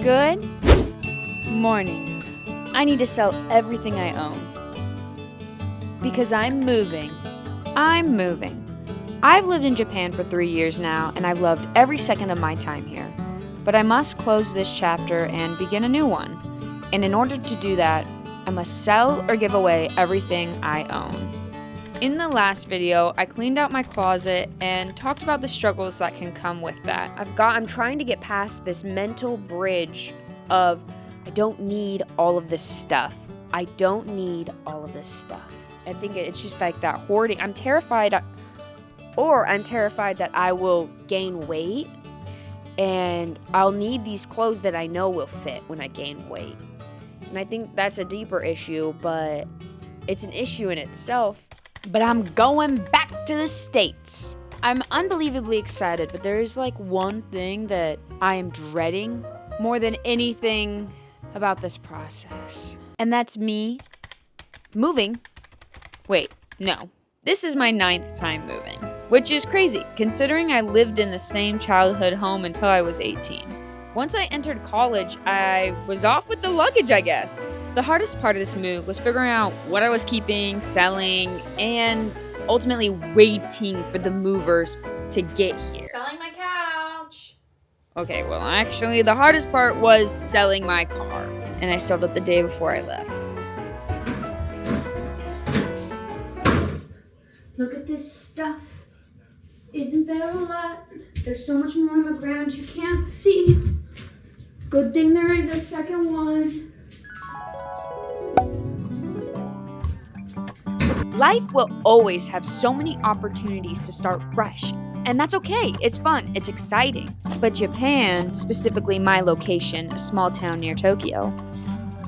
Good morning. I need to sell everything I own. Because I'm moving. I've lived in Japan for 3 years now, and I've loved every second of my time here. But I must close this chapter and begin a new one. And in order to do that, I must sell or give away everything I own. In the last video, I cleaned out my closet and talked about the struggles that can come with that. I'm trying to get past this mental bridge of I don't need all of this stuff. I think it's just like that hoarding. I'm terrified that I will gain weight and I'll need these clothes that I know will fit when I gain weight. And I think that's a deeper issue, but it's an issue in itself. But I'm going back to the States. I'm unbelievably excited, but there is like one thing that I am dreading more than anything about this process. And that's me moving. Wait, no. This is my 9th time moving, which is crazy considering I lived in the same childhood home until I was 18. Once I entered college, I was off with the luggage, I guess. The hardest part of this move was figuring out what I was keeping, selling, and ultimately waiting for the movers to get here. Selling my couch. Okay, well, actually, the hardest part was selling my car, and I sold it the day before I left. Look at this stuff. Isn't there a lot? There's so much more on the ground you can't see. Good thing there is a second one. Life will always have so many opportunities to start fresh, and that's okay. It's fun, it's exciting. But Japan, specifically my location, a small town near Tokyo,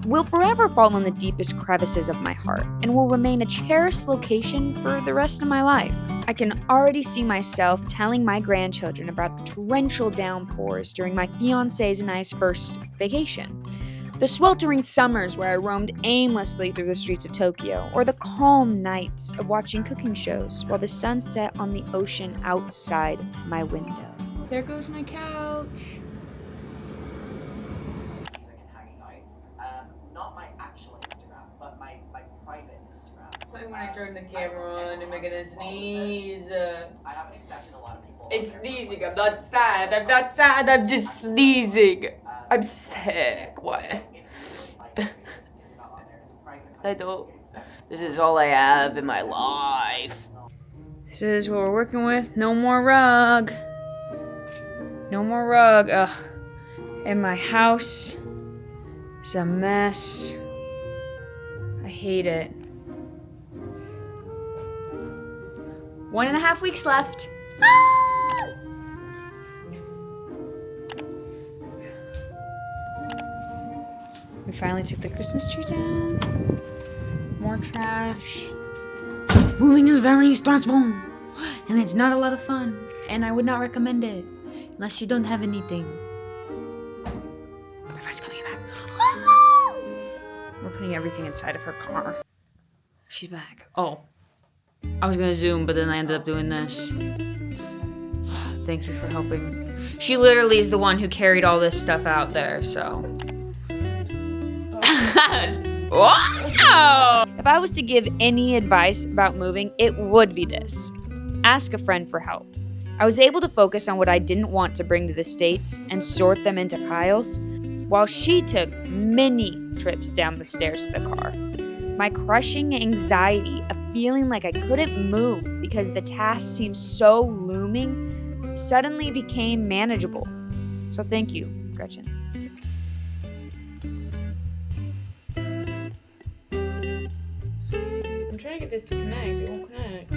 will forever fall in the deepest crevices of my heart and will remain a cherished location for the rest of my life. I can already see myself telling my grandchildren about the torrential downpours during my fiance's and I's first vacation, the sweltering summers where I roamed aimlessly through the streets of Tokyo, or the calm nights of watching cooking shows while the sun set on the ocean outside my window. There goes my couch. Not my actual Instagram, but my private Instagram. When I turn the camera on, I'm gonna sneeze. I haven't accepted a lot of people. It's sneezing. I'm not sad. I'm just sneezing. I'm sick. What? I don't. This is all I have in my life. This is what we're working with. No more rug. Ugh. In my house. It's a mess. I hate it. 1.5 weeks left. Ah! We finally took the Christmas tree down. More trash. Moving is very stressful, and it's not a lot of fun, and I would not recommend it unless you don't have anything. My friend's coming back. We're putting everything inside of her car. She's back. Oh. I was gonna zoom, but then I ended up doing this. Thank you for helping. She literally is the one who carried all this stuff out there, so. Wow! If I was to give any advice about moving, it would be this. Ask a friend for help. I was able to focus on what I didn't want to bring to the States and sort them into piles, while she took many trips down the stairs to the car. My crushing anxiety of feeling like I couldn't move because the task seemed so looming suddenly became manageable. So thank you, Gretchen. I'm trying to get this to connect. It won't connect.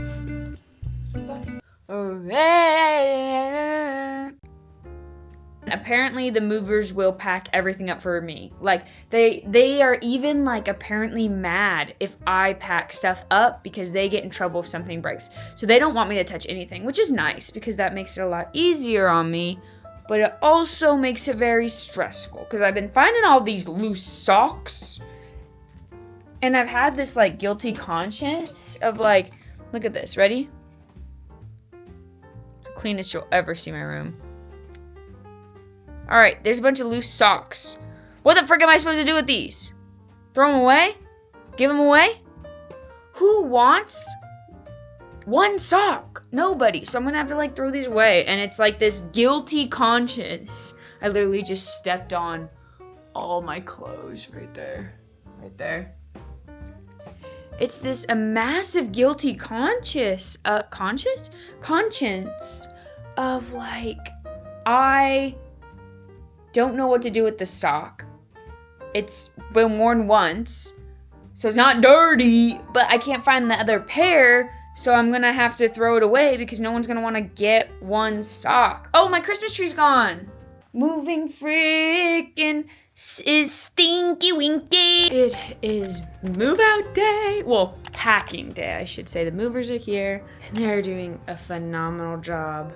Apparently the movers will pack everything up for me. Like they are even like apparently mad if I pack stuff up because they get in trouble if something breaks. So they don't want me to touch anything, which is nice because that makes it a lot easier on me. But it also makes it very stressful because I've been finding all these loose socks. And I've had this like guilty conscience of like, look at this, ready? The cleanest you'll ever see my room. All right, there's a bunch of loose socks. What the frick am I supposed to do with these? Throw them away? Give them away? Who wants one sock? Nobody. So I'm gonna have to like throw these away. And it's like this guilty conscience. I literally just stepped on all my clothes right there. Right there. It's this a massive guilty conscience of like, I don't know what to do with the sock. It's been worn once, so it's not dirty, but I can't find the other pair, so I'm gonna have to throw it away because no one's gonna wanna get one sock. Oh, my Christmas tree's gone. Moving frickin' is stinky winky. It is move out day. Well, packing day, I should say. The movers are here and they're doing a phenomenal job.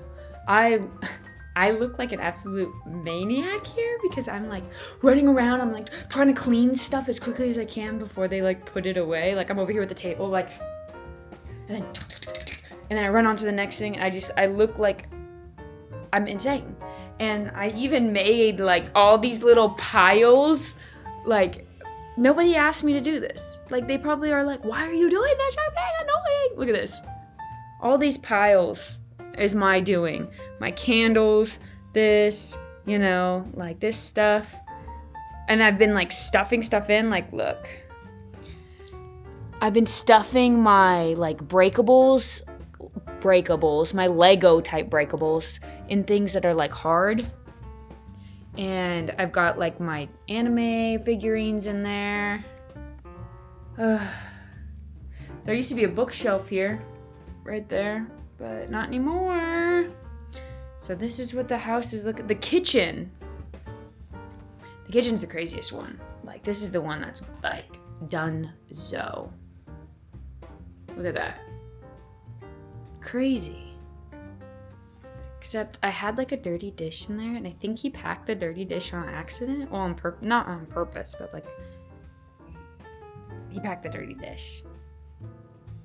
I look like an absolute maniac here because I'm like running around. I'm like trying to clean stuff as quickly as I can before they like put it away. Like I'm over here at the table, like, and then I run on to the next thing. I look like I'm insane. And I even made like all these little piles. Like nobody asked me to do this. Like they probably are like, why are you doing this? You're being annoying. Look at this. All these piles is my doing. My candles, this, you know, like this stuff. And I've been like stuffing stuff in, like look. I've been stuffing my like breakables, my Lego type breakables in things that are like hard. And I've got like my anime figurines in there. There used to be a bookshelf here, right there, but not anymore. So this is what the house is looking. The kitchen. The kitchen's the craziest one. Like this is the one that's like done-zo. Look at that. Crazy. Except I had like a dirty dish in there, and I think he packed the dirty dish on accident. Well, not on purpose, but like he packed the dirty dish.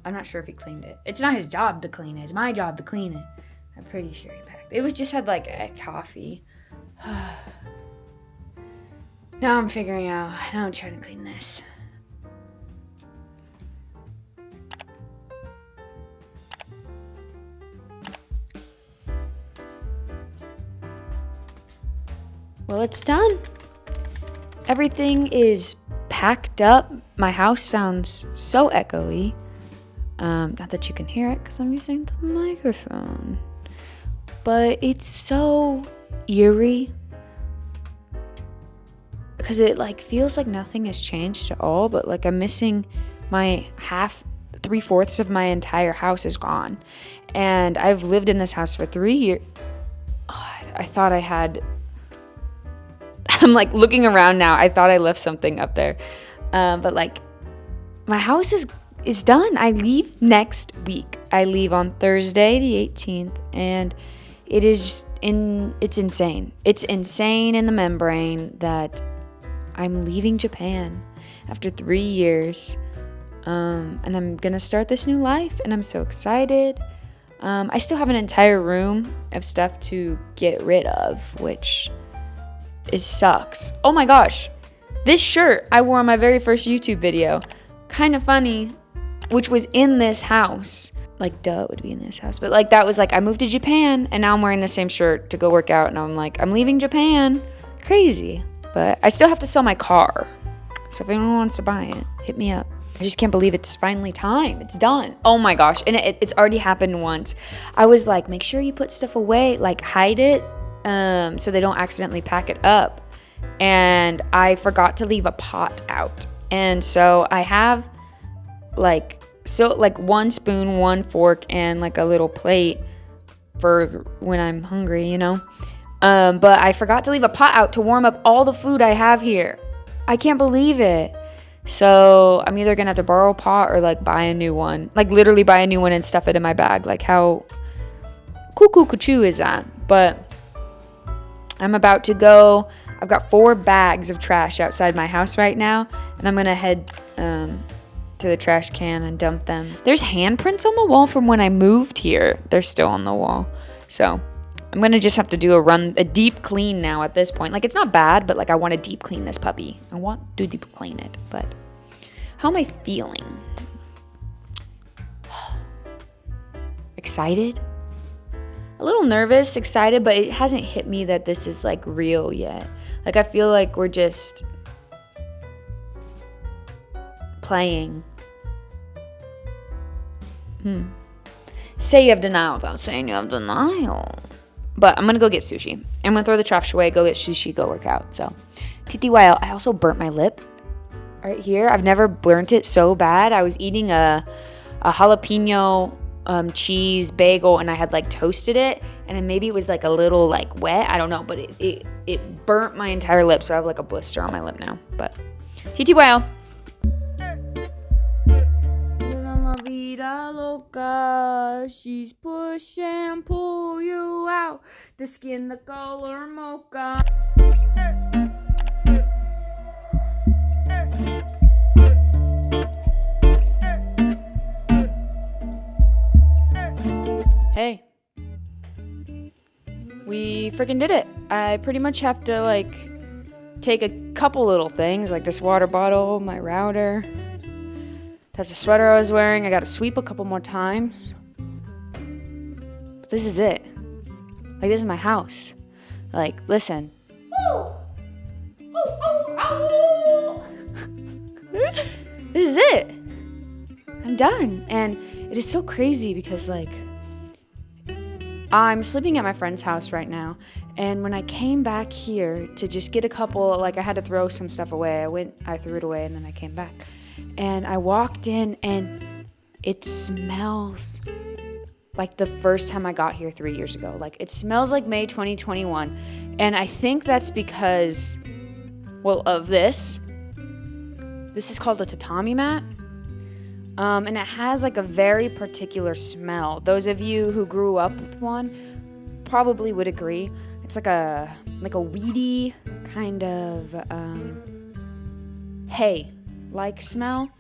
I'm not sure if he cleaned it. It's not his job to clean it. It's my job to clean it. I'm pretty sure he packed it. It was just had like a coffee. Now I'm figuring out. Now I'm trying to clean this. Well, it's done. Everything is packed up. My house sounds so echoey. Not that you can hear it because I'm using the microphone. But it's so eerie. Because it like feels like nothing has changed at all. But like I'm missing my 3/4 of my entire house is gone. And I've lived in this house for 3 years. Oh, I thought I had... I'm like looking around now. I thought I left something up there. But like my house is done. I leave next week. I leave on Thursday the 18th, and it's insane. It's insane in the membrane that I'm leaving Japan after 3 years. And I'm gonna start this new life, and I'm so excited. I still have an entire room of stuff to get rid of, which sucks. Oh my gosh, this shirt I wore on my very first YouTube video, kind of funny, which was in this house. Like duh, it would be in this house, but like that was like I moved to Japan, and now I'm wearing the same shirt to go work out, and I'm like I'm leaving Japan. Crazy. But I still have to sell my car, so if anyone wants to buy it, hit me up. I just can't believe it's finally time. It's done. Oh my gosh, and it's already happened once. I was like, make sure you put stuff away, like hide it, so they don't accidentally pack it up. And I forgot to leave a pot out. And so I have like 1 spoon, 1 fork, and like a little plate for when I'm hungry, you know. But I forgot to leave a pot out to warm up all the food I have here. I can't believe it. So I'm either gonna have to borrow a pot or like buy a new one. Like literally buy a new one and stuff it in my bag. Like how cuckoo is that? But I'm about to go. I've got 4 bags of trash outside my house right now, and I'm gonna head to the trash can and dump them. There's handprints on the wall from when I moved here. They're still on the wall. So I'm gonna just have to do a deep clean now at this point. Like, it's not bad, but like I want to deep clean this puppy. I want to deep clean it, but how am I feeling? Excited? A little nervous, excited, but it hasn't hit me that this is like real yet. Like, I feel like we're just playing. Say you have denial without saying you have denial. But I'm gonna go get sushi. I'm gonna throw the trash away, go get sushi, go work out. So, TTYL, I also burnt my lip right here. I've never burnt it so bad. I was eating a jalapeno cheese bagel, and I had like toasted it, and then maybe it was like a little like wet. I don't know, but it burnt my entire lip, so I have like a blister on my lip now. But TTYL. Vida loca, she's push and pull you out. The skin, the color mocha. Hey, we freaking did it. I pretty much have to like take a couple little things, like this water bottle, my router. That's the sweater I was wearing. I got to sweep a couple more times. But this is it. Like, this is my house. Like, listen. This is it. I'm done. And it is so crazy because, like, I'm sleeping at my friend's house right now. And when I came back here to just get a couple, like, I had to throw some stuff away. I threw it away, and then I came back. And I walked in, and it smells like the first time I got here 3 years ago. Like, it smells like May 2021. And I think that's because, well, of this. This is called a tatami mat. And it has like a very particular smell. Those of you who grew up with one probably would agree. It's like a weedy kind of hay-like smell.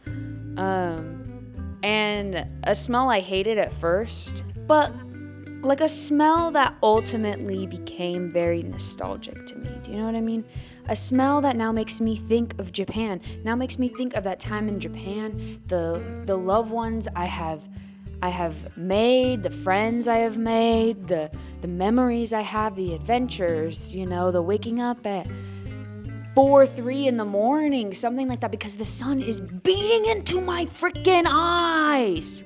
And a smell I hated at first, but like a smell that ultimately became very nostalgic to me. Do you know what I mean? A smell that now makes me think of Japan. Now makes me think of that time in Japan, the loved ones I have made, the friends I have made, the memories I have, the adventures, you know, the waking up at 4-3 in the morning, something like that, because the sun is beating into my freaking eyes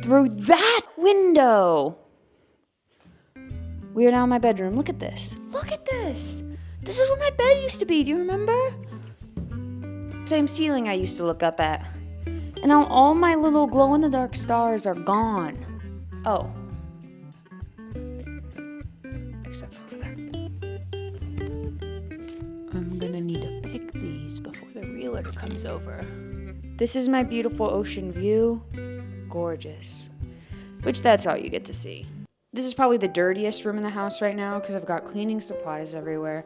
through that window. We are now in my bedroom. Look at this. Look at this. This is where my bed used to be. Do you remember? Same ceiling I used to look up at. And now all my little glow-in-the-dark stars are gone. Oh. Except for over there. I'm gonna need to pick these before the realtor comes over. This is my beautiful ocean view. Gorgeous. Which that's all you get to see. This is probably the dirtiest room in the house right now because I've got cleaning supplies everywhere.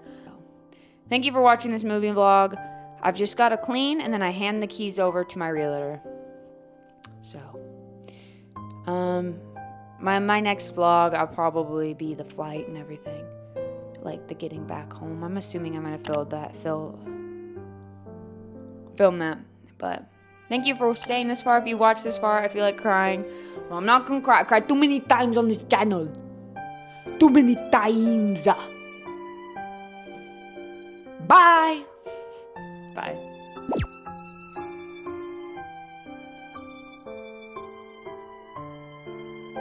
Thank you for watching this movie vlog. I've just got to clean, and then I hand the keys over to my realtor. So, my next vlog, I'll probably be the flight and everything. Like the getting back home. I'm assuming I'm going to film that. But thank you for staying this far. If you watched this far, I feel like crying. Well, I'm not going to cry. I cried too many times on this channel. Too many times. Bye. Bye.